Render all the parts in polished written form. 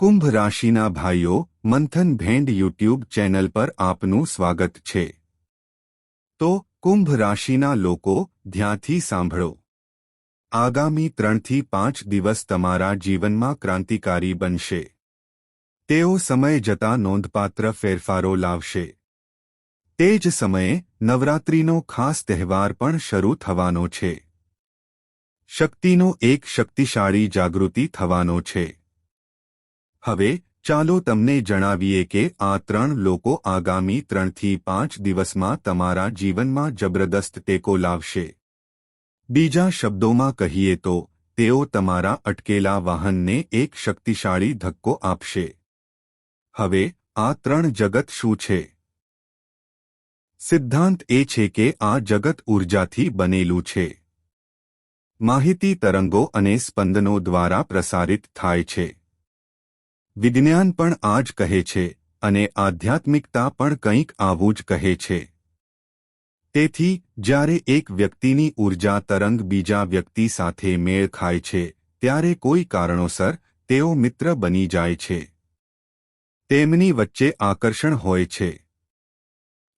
કુંભ રાશિના ભાઈઓ, મંથન ભેંડ યુટ્યુબ ચેનલ પર આપનું સ્વાગત છે। તો કુંભ રાશિના લોકો ધ્યાનથી સાંભળો। આગામી 3 થી 5 દિવસ તમારા જીવનમાં ક્રાંતિકારી બનશે। તેઓ સમય જતાં નોંધપાત્ર ફેરફારો લાવશે। તે જ સમયે નવરાત્રિનો ખાસ તહેવાર પણ શરૂ થવાનો છે। શક્તિનો એક શક્તિશાળી જાગૃતિ થવાનો છે। હવે ચાલો તમને જણાવીએ કે આ 3 લોકો આગામી 3 થી 5 દિવસમાં તમારા જીવનમાં જબરદસ્ત ટેકો લાવશે। બીજા શબ્દોમાં કહીએ તો તેઓ તમારા અટકેલા વાહનને એક શક્તિશાળી ધક્કો આપશે। હવે આ 3 જગત શું છે? સિદ્ધાંત એ છે કે આ જગત ઊર્જાથી બનેલું છે। માહિતી તરંગો અને સ્પંદનો દ્વારા પ્રસારિત થાય છે। વિજ્ઞાન પણ આ જ કહે છે અને આધ્યાત્મિકતા પણ કંઈક આવું જ કહે છે। તેથી જ્યારે એક વ્યક્તિની ઊર્જા તરંગ બીજા વ્યક્તિ સાથે મેળ ખાય છે ત્યારે કોઈ કારણોસર તેઓ મિત્ર બની જાય છે। તેમની વચ્ચે આકર્ષણ હોય છે।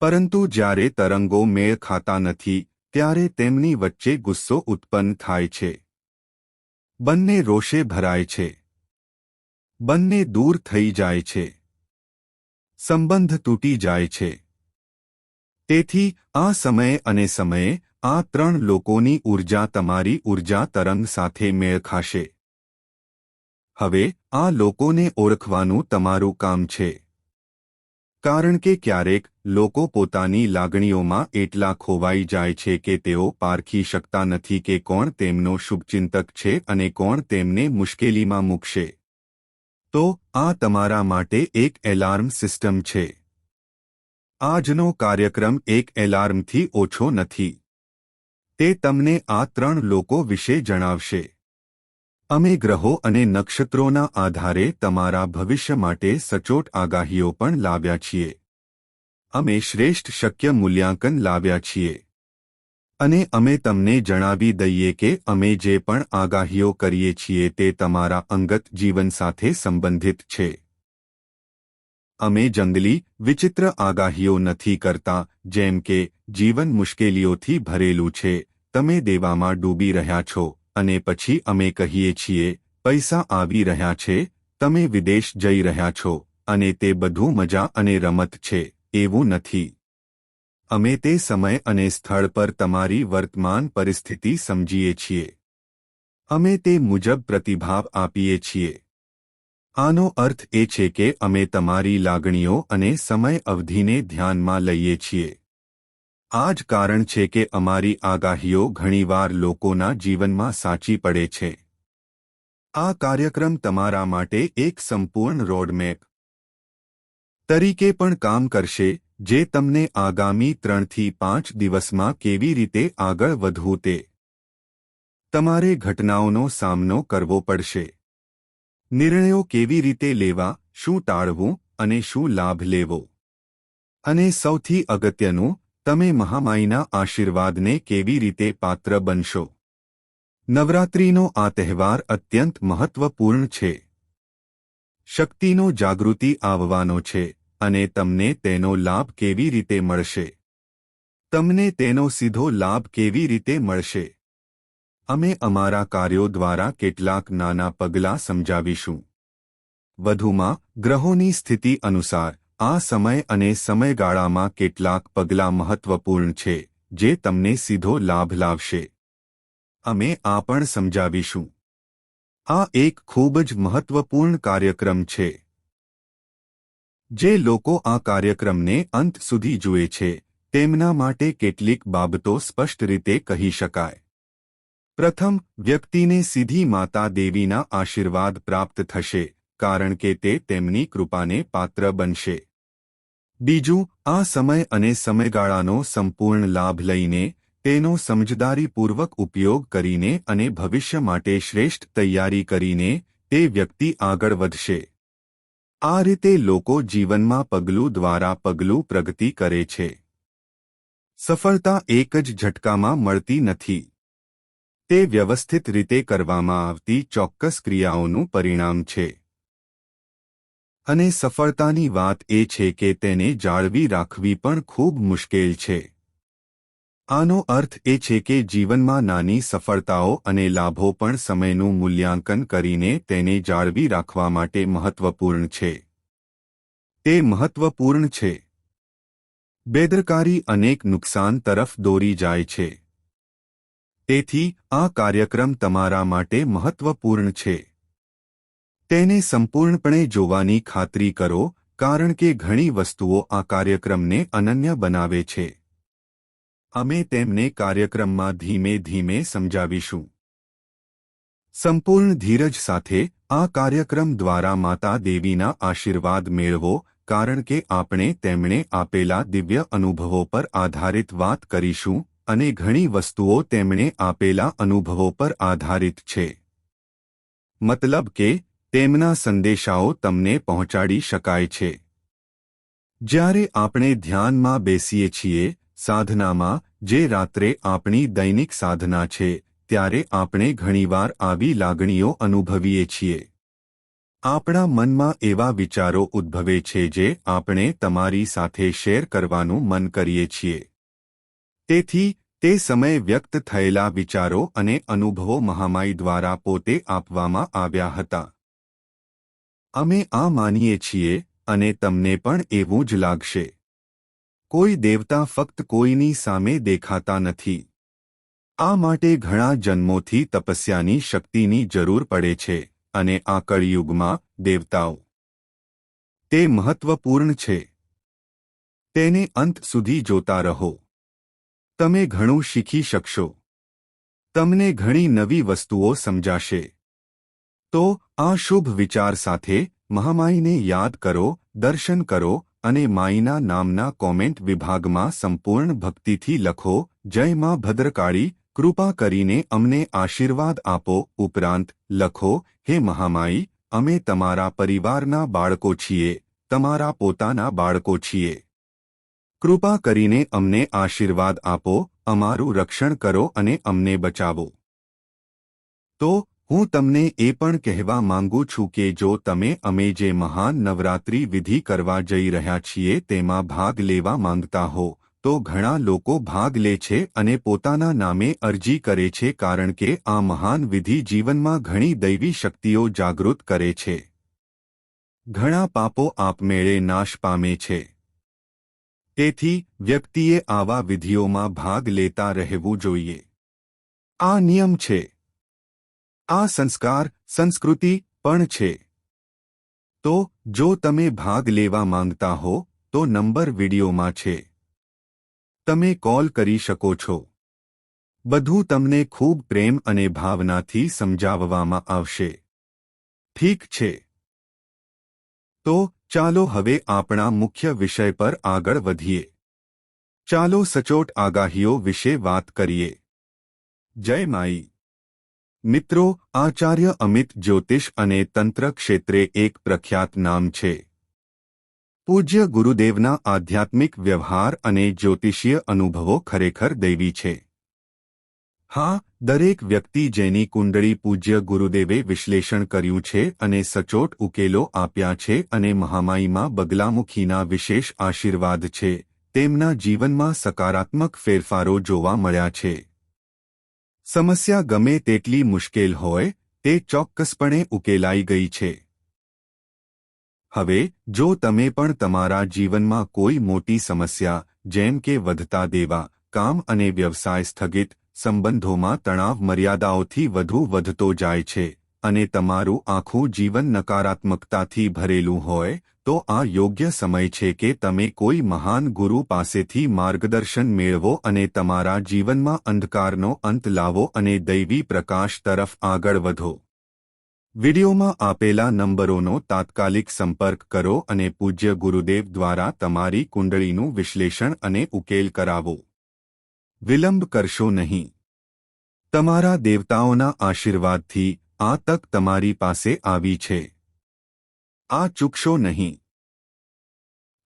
પરંતુ જ્યારે તરંગો મેળ ખાતા નથી ત્યારે તેમની વચ્ચે ગુસ્સો ઉત્પન્ન થાય છે। બંને રોષે ભરાય છે। બંને દૂર થઈ જાય છે। સંબંધ તૂટી જાય છે। તેથી આ સમયે અને સમયે આ 3 લોકોની ઊર્જા તમારી ઊર્જા તરંગ સાથે મેળ ખાશે। હવે આ લોકોને ઓળખવાનું તમારું કામ છે। કારણ કે ક્યારેક લોકો પોતાની લાગણીઓમાં એટલા ખોવાઈ જાય છે કે તેઓ પારખી શકતા નથી કે કોણ તેમનો શુભચિંતક છે અને કોણ તેમને મુશ્કેલીમાં મૂકશે। તો આ તમારા માટે એક એલાર્મ સિસ્ટમ છે। આજનો કાર્યક્રમ એક એલાર્મથી ઓછો નથી। તે તમને આ 3 લોકો વિશે જણાવશે। અમે ગ્રહો અને નક્ષત્રોના આધારે તમારા ભવિષ્ય માટે સચોટ આગાહીઓ પણ લાવ્યા છીએ। અમે શ્રેષ્ઠ શક્ય મૂલ્યાંકન લાવ્યા છીએ। અને અમે તમને જણાવી દઈએ કે અમે જે પણ આગાહીઓ કરીએ છીએ તે તમારા અંગત જીવન સાથે સંબંધિત છે। અમે જંગલી, વિચિત્ર આગાહીઓ નથી કરતા, જેમ કે જીવન મુશ્કેલીઓથી ભરેલું છે, તમે દેવામાં ડૂબી રહ્યા છો, અને પછી અમે કહીએ છીએ, પૈસા આવી રહ્યા છે, તમે વિદેશ જઈ રહ્યા છો, અને તે બધું મજા અને રમત છે, એવું નથી। અમે તે સમય અને સ્થળ પર તમારી વર્તમાન પરિસ્થિતિ સમજીએ છીએ। અમે તે મુજબ પ્રતિભાવ આપીએ છીએ। આનો અર્થ એ છે કે અમે તમારી લાગણીઓ અને સમય અવધિને ધ્યાનમાં લઈએ છીએ। આ જ કારણ છે કે અમારી આગાહીઓ ઘણીવાર લોકોના જીવનમાં સાચી પડે છે। આ કાર્યક્રમ તમારા માટે એક સંપૂર્ણ રોડમેપ તરીકે પણ કામ કરશે, જે તમને આગામી 3 થી 5 દિવસમાં કેવી રીતે આગળ વધવું તે તમારે ઘટનાઓનો સામનો કરવો પડશે। નિર્ણયો કેવી રીતે લેવા, શું ટાળવું અને શું લાભ લેવો, અને સૌથી અગત્યનું, તમે મહામાઈના આશીર્વાદને કેવી રીતે પાત્ર બનશો। નવરાત્રિનો આ તહેવાર અત્યંત મહત્વપૂર્ણ છે। શક્તિનો જાગૃતિ આવવાનો છે, અને તમને તેનો લાભ કેવી રીતે મળશે? તમને તેનો સીધો લાભ કેવી રીતે મળશે? અમે અમારા કાર્યો દ્વારા કેટલાક નાના પગલાં સમજાવીશું। વધુમાં, ગ્રહોની સ્થિતિ અનુસાર આ સમય અને સમયગાળામાં કેટલાક પગલાં મહત્વપૂર્ણ છે, જે તમને સીધો લાભ લાવશે। અમે આ પણ સમજાવીશું। આ એક ખૂબ જ મહત્વપૂર્ણ કાર્યક્રમ છે। જે લોકો આ કાર્યક્રમને અંત સુધી જુએ છે, તેમના માટે કેટલીક બાબતો સ્પષ્ટ રીતે કહી શકાય। પ્રથમ, વ્યક્તિને સીધી માતા દેવીના આશીર્વાદ પ્રાપ્ત થશે, કારણ કે તે તેમની કૃપાને પાત્ર બનશે। બીજું, આ સમય અને સમયગાળાનો સંપૂર્ણ લાભ લઈને, તેનો સમજદારીપૂર્વક ઉપયોગ કરીને અને ભવિષ્ય માટે શ્રેષ્ઠ તૈયારી કરીને, તે વ્યક્તિ આગળ વધશે। આ રીતે લોકો જીવનમાં પગલું દ્વારા પગલું પ્રગતિ કરે છે। સફળતા એક જ ઝટકામાં મળતી નથી। તે વ્યવસ્થિત રીતે કરવામાં આવતી ચોક્કસ ક્રિયાઓનું પરિણામ છે। અને સફળતાની વાત એ છે કે તેને જાળવી રાખવી પણ ખૂબ મુશ્કેલ છે. આનો અર્થ એ છે કે જીવનમાં નાની સફળતાઓ અને લાભો પણ સમયનું મૂલ્યાંકન કરીને તેને જાળવી રાખવા માટે મહત્વપૂર્ણ છે. તે મહત્વપૂર્ણ છે. બેદરકારી અનેક નુકસાન તરફ દોરી જાય છે. તેથી આ કાર્યક્રમ તમારા માટે મહત્વપૂર્ણ છે. તેને સંપૂર્ણપણે જોવાની ખાતરી કરો, કારણ કે ઘણી વસ્તુઓ આ કાર્યક્રમને અનન્ય બનાવે છે. અમે તેમને કાર્યક્રમમાં ધીમે ધીમે સમજાવીશું. સંપૂર્ણ ધીરજ સાથે આ કાર્યક્રમ દ્વારા માતા દેવીના આશીર્વાદ મેળવો, કારણ કે આપણે તેમણે આપેલા દિવ્ય અનુભવો પર આધારિત વાત કરીશું, અને ઘણી વસ્તુઓ તેમણે આપેલા અનુભવો પર આધારિત છે. મતલબ કે તેમના સંદેશાઓ તમને પહોંચાડી શકાય છે. જ્યારે આપણે ધ્યાનમાં બેસીએ છીએ, સાધનામાં, જે રાત્રે આપણી દૈનિક સાધના છે, ત્યારે આપણે ઘણીવાર આવી લાગણીઓ અનુભવીએ છીએ. આપણા મનમાં એવા વિચારો ઉદ્ભવે છે જે આપણે તમારી સાથે શેર કરવાનું મન કરીએ છીએ. તેથી તે સમયે વ્યક્ત થયેલા વિચારો અને અનુભવો મહામાઈ દ્વારા પોતે આપવામાં આવ્યા હતા. અમે આ માનીએ છીએ, અને તમને પણ એવું જ લાગશે. કોઈ દેવતા ફક્ત કોઈની સામે દેખાતા નથી. આ માટે ઘણા જન્મોથી તપસ્યાની શક્તિની જરૂર પડે છે, અને આ કળિયુગમાં દેવતાઓ. તે મહત્વપૂર્ણ છે. તેને અંત સુધી જોતા રહો. તમે ઘણું શીખી શકશો. તમને ઘણી નવી વસ્તુઓ સમજાશે. તો આ શુભ વિચાર સાથે મહામાઈને યાદ કરો, દર્શન કરો, અને માઈના નામના કોમેન્ટ વિભાગમાં સંપૂર્ણ ભક્તિથી લખો, જય માં ભદ્રકાળી, કૃપા કરીને અમને આશીર્વાદ આપો. ઉપરાંત લખો, હે મહામાઈ, અમે તમારા પરિવારના બાળકો છીએ, તમારા પોતાના બાળકો છીએ. કૃપા કરીને અમને આશીર્વાદ આપો, અમારું રક્ષણ કરો અને અમને બચાવો. તો હું તમને એ પણ કહેવા માંગુ છું કે જો તમે અમે જે મહાન નવરાત્રિ વિધિ કરવા જઈ રહ્યા છીએ તેમાં ભાગ લેવા માંગતા હો, તો ઘણા લોકો ભાગ લે છે અને પોતાના નામે અરજી કરે છે, કારણ કે આ મહાન વિધિ જીવનમાં ઘણી દૈવી શક્તિઓ જાગૃત કરે છે. ઘણા પાપો આપમેળે નાશ પામે છે. તેથી વ્યક્તિએ આવા વિધિઓમાં ભાગ લેતા રહેવું જોઈએ. આ નિયમ છે. આ સંસ્કાર, સંસ્કૃતિ પણ છે. તો જો તમે ભાગ લેવા માંગતા હો, તો નંબર વિડીયોમાં છે. તમે કોલ કરી શકો છો. બધું તમને ખૂબ પ્રેમ અને ભાવનાથી સમજાવવામાં આવશે. ઠીક છે. તો ચાલો હવે આપણા મુખ્ય વિષય પર આગળ વધીએ. ચાલો સચોટ આગાહીઓ વિશે વાત કરીએ. જય માઈ. મિત્રો, આચાર્ય અમિત જ્યોતિષ અને તંત્ર ક્ષેત્રે એક પ્રખ્યાત નામ છે. પૂજ્ય ગુરુદેવના આધ્યાત્મિક વ્યવહાર અને જ્યોતિષીય અનુભવો ખરેખર દૈવી છે. હા, દરેક વ્યક્તિ જેની કુંડળી પૂજ્ય ગુરુદેવે વિશ્લેષણ કર્યું છે અને સચોટ ઉકેલો આપ્યા છે અને મહામાઈમાં બગલામુખીના વિશેષ આશીર્વાદ છે, તેમના જીવનમાં સકારાત્મક ફેરફારો જોવા મળ્યા છે. સમસ્યા ગમે તેટલી મુશ્કેલ હોય, તે ચોક્કસપણે ઉકેલાઈ ગઈ છે. હવે જો તમે પણ તમારા જીવનમાં કોઈ મોટી સમસ્યા, જેમ કે વધતા દેવા, કામ અને વ્યવસાય સ્થગિત, સંબંધોમાં તણાવ મર્યાદાઓથી વધુ વધતો જાય છે, અને તમારું આખું જીવન નકારાત્મકતાથી ભરેલું હોય, તો આ યોગ્ય સમય છે કે તમે કોઈ મહાન ગુરુ પાસેથી માર્ગદર્શન મેળવો અને તમારા જીવનમાં અંધકારનો અંત લાવો અને દૈવી પ્રકાશ તરફ આગળ વધો. વિડિયોમાં આપેલા નંબરોનો તાત્કાલિક સંપર્ક કરો અને પૂજ્ય ગુરુદેવ દ્વારા તમારી કુંડળીનું વિશ્લેષણ અને ઉકેલ કરાવો. વિલંબ કરશો નહીં. તમારા દેવતાઓના આશીર્વાદથી આ તક તમારી પાસે આવી છે. આ ચૂકશો નહીં.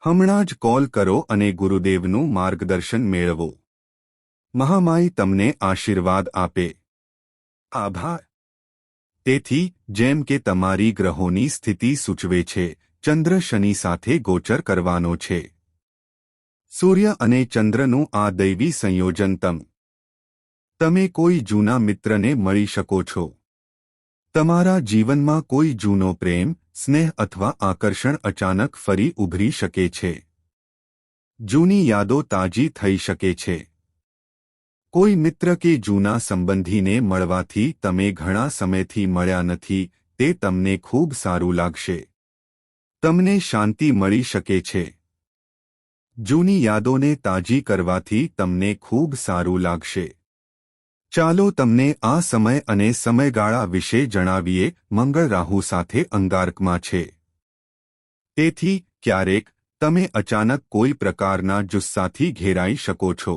હમણાં જ કોલ કરો અને ગુરુદેવનું માર્ગદર્શન મેળવો. મહામાઈ તમને આશીર્વાદ આપે. આભાર. તેથી જેમ કે તમારી ગ્રહોની સ્થિતિ સૂચવે છે, ચંદ્ર શનિ સાથે ગોચર કરવાનો છે. સૂર્ય અને ચંદ્રનું આ દૈવી સંયોજન તમે કોઈ જૂના મિત્રને મળી શકો છો. તમારા જીવનમાં કોઈ જૂનો પ્રેમ, સ્નેહ અથવા આકર્ષણ અચાનક ફરી ઉભરી શકે છે. જૂની યાદો તાજી થઈ શકે છે. કોઈ મિત્ર કે જૂના સંબંધીને મળવાથી તમે ઘણા સમયથી મળ્યા નથી તે તમને ખૂબ સારું લાગશે. તમને શાંતિ મળી શકે છે. જૂની યાદોને તાજી કરવાથી તમને ખૂબ સારું લાગશે. ચાલો તમને આ સમય અને સમયગાળા વિશે જણાવીએ. મંગળ રાહુ સાથે અંગારકમાં છે. તેથી ક્યારેક તમે અચાનક કોઈ પ્રકારના જુસ્સાથી ઘેરાઈ શકો છો.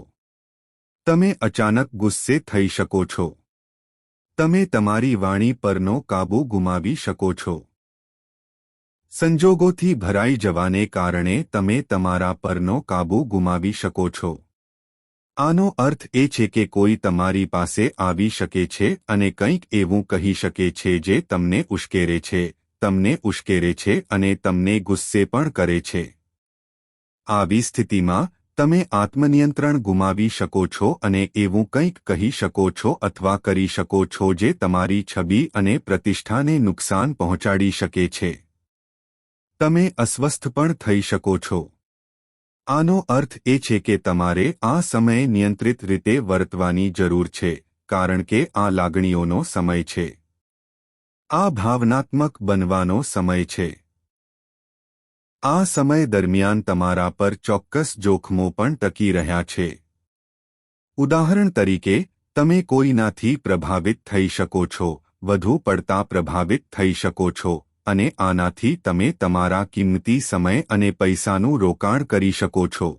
તમે અચાનક ગુસ્સે થઈ શકો છો. તમે તમારી વાણી પરનો કાબૂ ગુમાવી શકો છો. સંજોગોથી ભરાઈ જવાને કારણે તમે તમારા પરનો કાબૂ ગુમાવી શકો છો. આનો અર્થ એ છે કે કોઈ તમારી પાસે આવી શકે છે અને કંઈક એવું કહી શકે છે જે તમને ઉશ્કેરે છે અને તમને ગુસ્સે પણ કરે છે. આવી સ્થિતિમાં તમે આત્મનિયંત્રણ ગુમાવી શકો છો અને એવું કંઈક કહી શકો છો અથવા કરી શકો છો જે તમારી છબી અને પ્રતિષ્ઠાને નુકસાન પહોંચાડી શકે છે. તમે અસ્વસ્થ પણ થઈ શકો છો. આનો અર્થ એ છે કે તમારે આ સમયે નિયંત્રિત રીતે વર્તવાની જરૂર છે કારણ કે આ લાગણીઓનો સમય છે. આ ભાવનાત્મક બનવાનો સમય છે. આ સમય દરમિયાન તમારા પર ચોક્કસ જોખમો પણ ટકી રહ્યા છે. ઉદાહરણ તરીકે, તમે કોઈનાથી પ્રભાવિત થઈ શકો છો, વધુ પડતા પ્રભાવિત થઈ શકો છો, અને આનાથી તમે તમારા કિંમતી સમય અને પૈસાનું રોકાણ કરી શકો છો.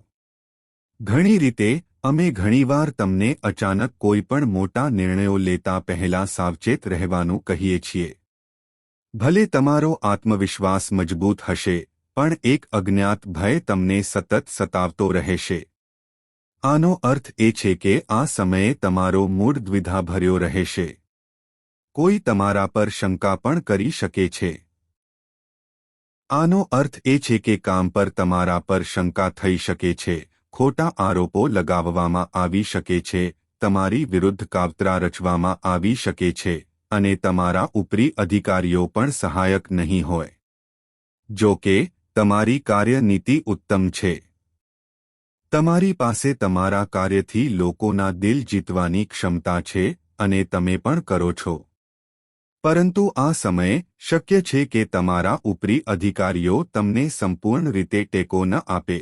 ઘણી રીતે, અમે ઘણીવાર તમને અચાનક કોઈપણ મોટા નિર્ણયો લેતા પહેલા સાવચેત રહેવાનું કહીએ છીએ. ભલે તમારો આત્મવિશ્વાસ મજબૂત હશે, પણ એક અજ્ઞાત ભય તમને સતત સતાવતો રહેશે. આનો અર્થ એ છે કે આ સમયે તમારો મૂડ દ્વિધાભર્યો રહેશે. કોઈ તમારા પર શંકા પણ કરી શકે છે. આનો અર્થ એ છે કે કામ પર તમારા પર શંકા થઈ શકે છે, ખોટા આરોપો લગાવવામાં આવી શકે છે, તમારી વિરુદ્ધ કાવતરા રચવામાં આવી શકે છે, અને તમારા ઉપરી અધિકારીઓ પણ સહાયક નહીં હોય. જો કે, તમારી કાર્યનીતિ ઉત્તમ છે. તમારી પાસે તમારા કાર્યથી લોકોના દિલ જીતવાની ક્ષમતા છે અને તમે પણ કરો છો. પરંતુ આ સમયે શક્ય છે કે તમારા ઉપરી અધિકારીઓ તમને સંપૂર્ણ રીતે ટેકો ન આપે.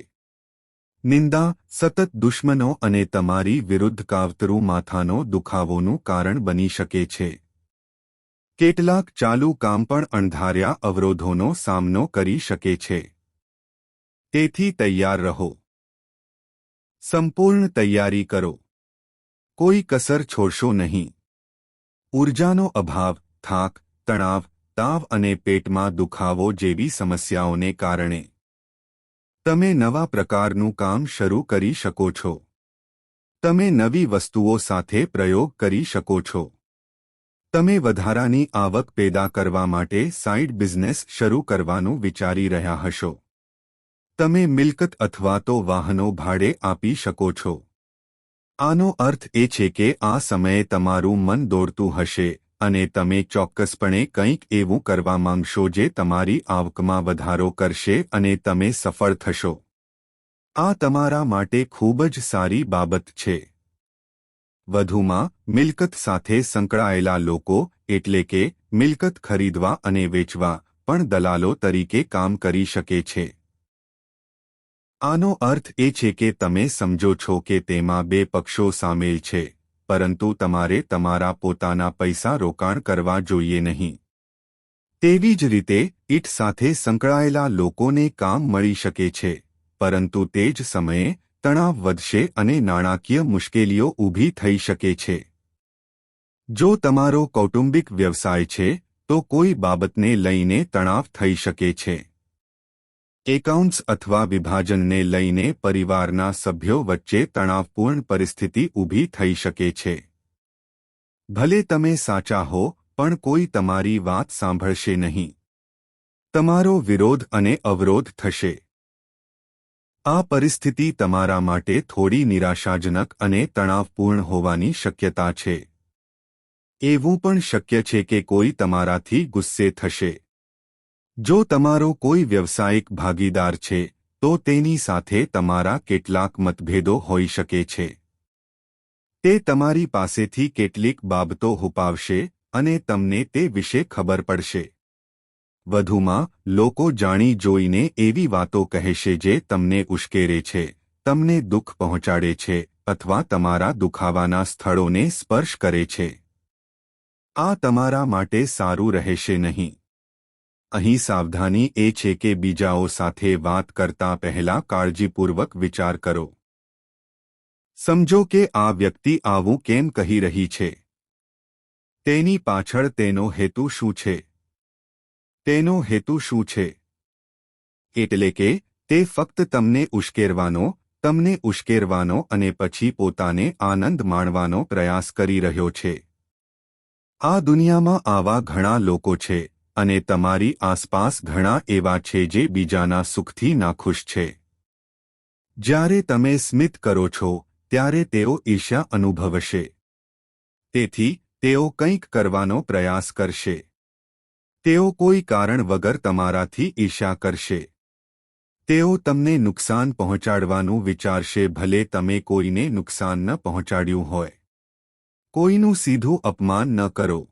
નિંદા, સતત દુશ્મનો અને તમારી વિરુદ્ધ કાવતરું માથાનો દુખાવોનું કારણ બની શકે છે. કેટલાક ચાલુ કામ પણ અણધાર્યા અવરોધોનો સામનો કરી શકે છે. તેથી તૈયાર રહો. સંપૂર્ણ તૈયારી કરો. કોઈ કસર છોડશો નહીં. ઊર્જાનો અભાવ, થાક, તણાવ, તાવ અને પેટમાં દુખાવો જેવી સમસ્યાઓને કારણે તમે નવા પ્રકારનું કામ શરૂ કરી શકો છો. તમે નવી વસ્તુઓ સાથે પ્રયોગ કરી શકો છો. તમે વધારાની આવક પેદા કરવા માટે સાઇડ બિઝનેસ શરૂ કરવાનું વિચારી રહ્યા હશો. તમે મિલકત અથવા તો વાહનો ભાડે આપી શકો છો. આનો અર્થ એ છે કે આ સમયે તમારું મન દોડતું હશે અને તમે ચોક્કસપણે કંઈક એવું કરવા માંગશો જે તમારી આવકમાં વધારો કરશે અને તમે સફળ થશો. આ તમારા માટે ખૂબ જ સારી બાબત છે. વધુમાં, મિલકત સાથે સંકળાયેલા લોકો, એટલે કે મિલકત ખરીદવા અને વેચવા, પણ દલાલો તરીકે કામ કરી શકે છે. આનો અર્થ એ છે કે તમે સમજો છો કે તેમાં બે પક્ષો સામેલ છે, પરંતુ તમારે તમારા પોતાના પૈસા રોકાણ કરવા જોઈએ નહીં. તેવી જ રીતે, ઈટ સાથે સંકળાયેલા લોકોને કામ મળી શકે છે, પરંતુ તે જ સમયે તણાવ વધશે અને નાણાકીય મુશ્કેલીઓ ઊભી થઈ શકે છે. જો તમારો કૌટુંબિક વ્યવસાય છે, તો કોઈ બાબતને લઈને તણાવ થઈ શકે છે. એકાઉન્ટ્સ અથવા વિભાજનને લઈને પરિવારના સભ્યો વચ્ચે તણાવપૂર્ણ પરિસ્થિતિ ઊભી થઈ શકે છે. ભલે તમે સાચા હો, પણ કોઈ તમારી વાત સાંભળશે નહીં. તમારો વિરોધ અને અવરોધ થશે. આ પરિસ્થિતિ તમારા માટે થોડી નિરાશાજનક અને તણાવપૂર્ણ હોવાની શક્યતા છે. એવું પણ શક્ય છે કે કોઈ તમારાથી ગુસ્સે થશે. જો તમારો કોઈ વ્યવસાયિક ભાગીદાર છે તો તેની સાથે તમારા કેટલાક મતભેદો હોઈ શકે છે. તે તમારી પાસેથી કેટલીક બાબતો છુપાવશે અને તમને તે વિશે ખબર પડશે. વધુમાં, લોકો જાણી જોઈને એવી વાતો કહેશે જે તમને ઉશ્કેરે છે, તમને દુઃખ પહોંચાડે છે અથવા તમારા દુખાવાના સ્થળોને સ્પર્શ કરે છે. આ તમારા માટે સારું રહેશે નહીં. અહીં સાવધાની એ છે કે બીજાઓ સાથે વાત કરતા પહેલા કાળજીપૂર્વક વિચાર કરો. સમજો કે આ વ્યક્તિ આવું કેમ કહી રહી છે. તેની પાછળ તેનો હેતુ શું છે? તેનો હેતુ શું છે? એટલે કે તે ફક્ત તમને ઉશ્કેરવાનો અને પછી પોતાને આનંદ માણવાનો પ્રયાસ કરી રહ્યો છે. આ દુનિયામાં આવા ઘણા લોકો છે અને તમારી આસપાસ ઘણા એવા છે જે બીજાના સુખથી નાખુશ છે. જ્યારે તમે સ્મિત કરો છો ત્યારે તેઓ ઈર્ષ્યા અનુભવશે. તેથી તેઓ કંઈક કરવાનો પ્રયાસ કરશે. તેઓ કોઈ કારણ વગર તમારાથી ઈર્ષ્યા કરશે. તેઓ તમને નુકસાન પહોંચાડવાનું વિચારશે ભલે તમે કોઈને નુકસાન ન પહોંચાડ્યું હોય. કોઈનું સીધું અપમાન ન કરો.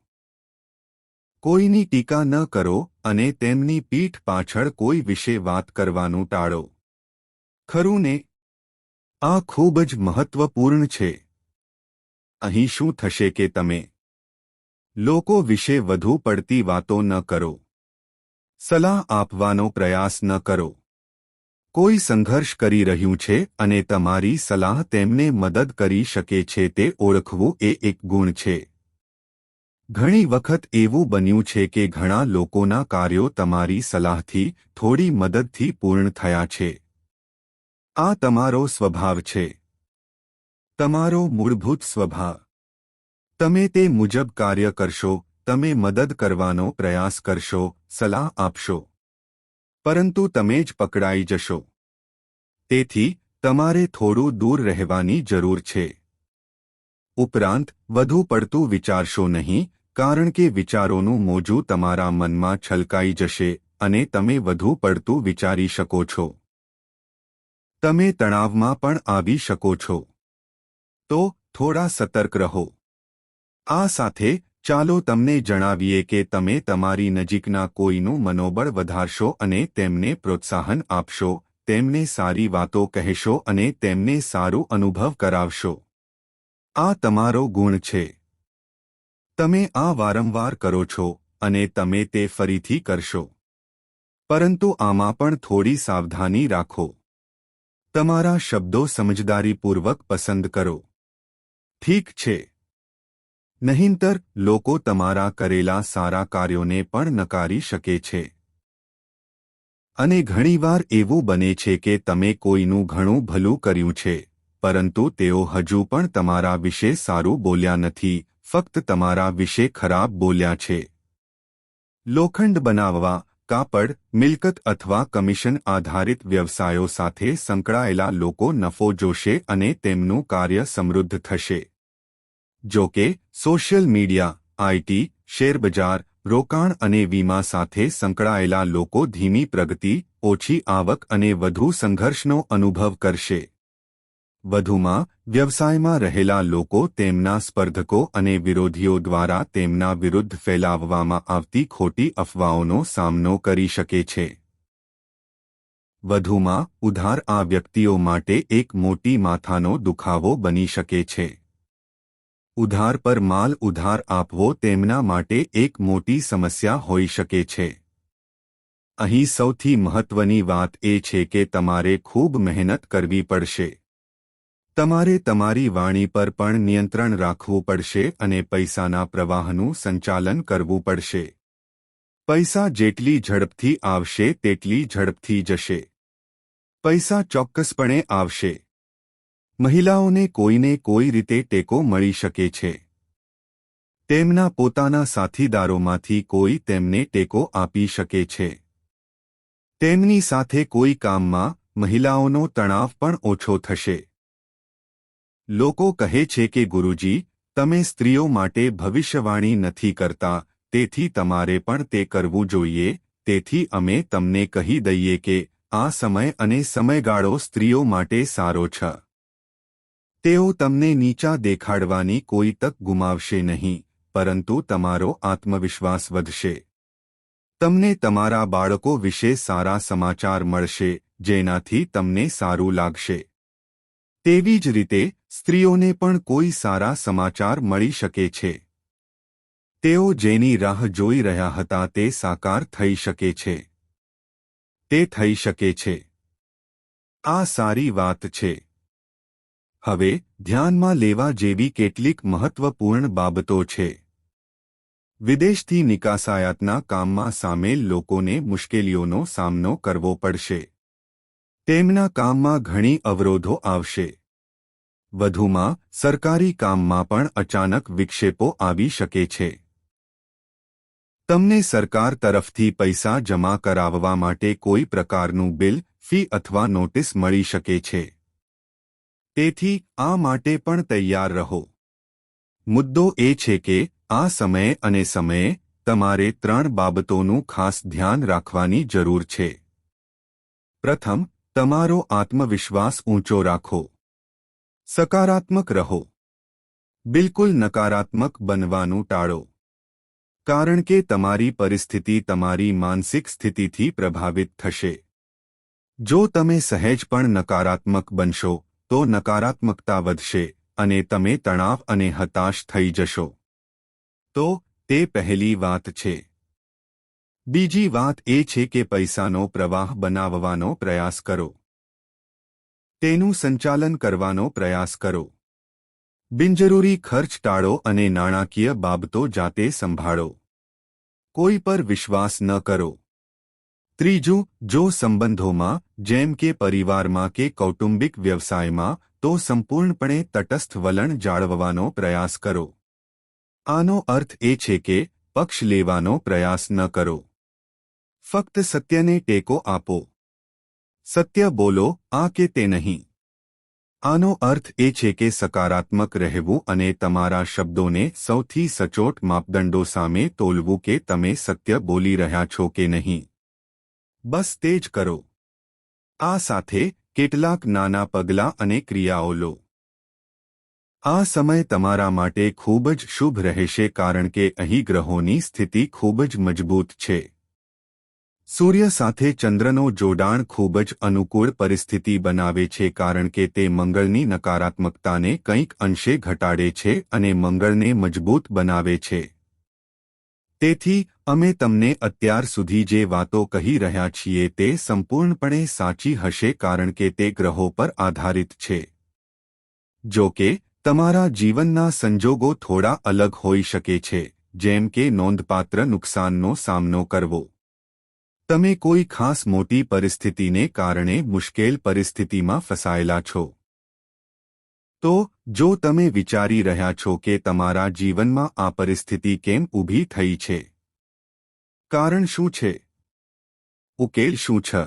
કોઈની ટીકા ન કરો અને તેમની પીઠ પાછળ કોઈ વિશે વાત કરવાનું ટાળો. ખરું ને? આ ખૂબ જ મહત્વપૂર્ણ છે. અહીં શું થશે કે તમે લોકો વિશે વધુ પડતી વાતો ન કરો. સલાહ આપવાનો પ્રયાસ ન કરો. કોઈ સંઘર્ષ કરી રહ્યું છે અને તમારી સલાહ તેમને મદદ કરી શકે છે તે ઓળખવું એ એક ગુણ છે. ઘણી વખત એવું બન્યું છે કે ઘણા લોકોના કાર્યો તમારી સલાહથી, થોડી મદદથી પૂર્ણ થયા છે. આ તમારો સ્વભાવ છે. તમારો મૂળભૂત સ્વભાવ. તમે તે મુજબ કાર્ય કરશો, તમે મદદ કરવાનો પ્રયાસ કરશો, સલાહ આપશો. પરંતુ તમે જ પકડાઈ જશો. તેથી તમારે થોડું દૂર રહેવાની જરૂર છે. ઉપરાંત, વધુ પડતું વિચારશો નહીં, કારણ કે વિચારોનું મોજું તમારા મનમાં છલકાઈ જશે અને તમે વધુ પડતું વિચારી શકો છો. તમે તણાવમાં પણ આવી શકો છો. તો થોડા સતર્ક રહો. આ સાથે, ચાલો તમને જણાવીએ કે તમે તમારી નજીકના કોઈનું મનોબળ વધારશો અને તેમને પ્રોત્સાહન આપશો, તેમને સારી વાતો કહેશો અને તેમને સારું અનુભવ કરાવશો. આ તમારો ગુણ છે. તમે આ વારંવાર કરો છો અને તમે તે ફરીથી કરશો. પરંતુ આમાં પણ થોડી સાવધાની રાખો. તમારા શબ્દો સમજદારીપૂર્વક પસંદ કરો. ઠીક છે? નહીંતર લોકો તમારા કરેલા સારા કાર્યોને પણ નકારી શકે છે. અને ઘણીવાર એવું બને છે કે તમે કોઈનું ઘણું ભલું કર્યું છે, પરંતુ તેઓ હજુ પણ તમારા વિશે સારું બોલ્યા નથી, ફક્ત તમારા વિશે ખરાબ બોલ્યા છે. લોખંડ બનાવવા, કાપડ, મિલકત અથવા કમિશન આધારિત વ્યવસાયો સાથે સંકળાયેલા લોકો નફો જોશે અને તેમનું કાર્ય સમૃદ્ધ થશે. જો કે, સોશિયલ મીડિયા, આઈટી, શેરબજાર, રોકાણ અને વીમા સાથે સંકળાયેલા લોકો ધીમી પ્રગતિ, ઓછી આવક અને વધુ સંઘર્ષનો અનુભવ કરશે. વધુમાં, વ્યવસાયમાં રહેલા લોકો તેમના સ્પર્ધકો અને વિરોધીઓ દ્વારા તેમના વિરુદ્ધ ફેલાવવામાં આવતી ખોટી અફવાઓનો સામનો કરી શકે છે. વધુમાં, ઉધાર આ વ્યક્તિઓ માટે એક મોટી માથાનો દુખાવો બની શકે છે. ઉધાર પર માલ ઉધાર આપવો તેમના માટે એક મોટી સમસ્યા હોઈ શકે છે. અહીં સૌથી મહત્વની વાત એ છે કે તમારે ખૂબ મહેનત કરવી પડશે. તમારે તમારી વાણી પર પણ નિયંત્રણ રાખવું પડશે અને પૈસાના પ્રવાહનું સંચાલન કરવું પડશે. પૈસા જેટલી ઝડપથી આવશે તેટલી ઝડપથી જશે. પૈસા ચોક્કસપણે આવશે. મહિલાઓને કોઈને કોઈ રીતે ટેકો મળી શકે છે. તેમના પોતાના સાથીદારોમાંથી કોઈ તેમને ટેકો આપી શકે છે. તેમની સાથે કોઈ કામમાં મહિલાઓનો તણાવ પણ ઓછો થશે. લોકો કહે છે કે ગુરુજી, તમે સ્ત્રીઓ માટે ભવિષ્યવાણી નથી કરતા, તેથી તમારે પણ તે કરવું જોઈએ. તેથી અમે તમને કહી દઈએ કે આ સમય અને સમયગાળો સ્ત્રીઓ માટે સારો છે. તેઓ તમને નીચા દેખાડવાની કોઈ તક ગુમાવશે નહીં, પરંતુ તમારો આત્મવિશ્વાસ વધશે. તમને તમારા બાળકો વિશે સારા સમાચાર મળશે, જેનાથી તમને સારું લાગશે. તેવી જ રીતે સ્ત્રીઓને પણ કોઈ સારા સમાચાર મળી શકે છે. તેઓ જેની રાહ જોઈ રહ્યા હતા તે સાકાર થઈ શકે છે. તે થઈ શકે છે. આ સારી વાત છે. હવે ધ્યાનમાં લેવા જેવી કેટલીક મહત્વપૂર્ણ બાબતો છે. વિદેશથી નિકાસાયાતના કામમાં સામેલ લોકોને મુશ્કેલીઓનો સામનો કરવો પડશે. તેમના કામમાં ઘણી અવરોધો આવશે. વધુમાં સરકારી કામમાં પણ અચાનક વિક્ષેપો આવી શકે છે. તમને સરકાર તરફથી પૈસા જમા કરાવવા માટે કોઈ પ્રકારનું બિલ, ફી અથવા નોટિસ મળી શકે છે. તેથી આ માટે પણ તૈયાર રહો. મુદ્દો એ છે કે આ સમયે અને સમયે તમારે 3 બાબતોનું ખાસ ધ્યાન રાખવાની જરૂર છે. પ્રથમ, તમારો આત્મવિશ્વાસ ઊંચો રાખો. સકારાત્મક રહો. બિલકુલ નકારાત્મક બનવાનું ટાળો. કારણ કે તમારી પરિસ્થિતિ તમારી માનસિક સ્થિતિથી પ્રભાવિત થશે. જો તમે સહેજ પણ નકારાત્મક બનશો, તો નકારાત્મકતા વધશે અને તમે તણાવ અને હતાશ થઈ જશો. તો તે પહેલી વાત છે. બીજી વાત એ છે કે પૈસાનો પ્રવાહ બનાવવાનો પ્રયાસ કરો. તેનું સંચાલન કરવાનો પ્રયાસ કરો. બિનજરૂરી ખર્ચ ટાળો અને નાણાકીય બાબતો જાતે સંભાળો. કોઈ પર વિશ્વાસ ન કરો. ત્રીજું, જો સંબંધોમાં, જેમ કે પરિવારમાં કે કૌટુંબિક વ્યવસાયમાં, તો સંપૂર્ણપણે તટસ્થ વલણ જાળવવાનો પ્રયાસ કરો. આનો અર્થ એ છે કે પક્ષ લેવાનો પ્રયાસ ન કરો. ફક્ત સત્યને ટેકો આપો. સત્ય બોલો, આ કે તે નહીં. આનો અર્થ એ છે કે સકારાત્મક રહેવું અને તમારા શબ્દોને સૌથી સચોટ માપદંડો સામે તોલવું કે તમે સત્ય બોલી રહ્યા છો કે નહીં. બસ તે જ કરો. આ સાથે કેટલાક નાના પગલાં અને ક્રિયાઓ લો. આ સમય તમારા માટે ખૂબ જ શુભ રહેશે કારણ કે અહીં ગ્રહોની સ્થિતિ ખૂબ જ મજબૂત છે. સૂર્ય સાથે ચંદ્રનો જોડાણ ખૂબ જ અનુકૂળ પરિસ્થિતિ બનાવે છે કારણ કે તે મંગળની નકારાત્મકતાને કંઈક અંશે ઘટાડે છે અને મંગળને મજબૂત બનાવે છે. તેથી અમે તમને અત્યાર સુધી જે વાતો કહી રહ્યા છીએ તે સંપૂર્ણપણે સાચી હશે કારણ કે તે ગ્રહો પર આધારિત છે. જો કે તમારા જીવનના સંજોગો થોડા અલગ હોઈ શકે છે, જેમ કે નોંધપાત્ર નુકસાનનો સામનો કરવો. તમે કોઈ ખાસ મોટી પરિસ્થિતિને કારણે મુશ્કેલ પરિસ્થિતિમાં ફસાયેલા છો. તો જો તમે વિચારી રહ્યા છો કે તમારા જીવનમાં આ પરિસ્થિતિ કેમ ઊભી થઈ છે, કારણ શું છે, ઉકેલ શું છે,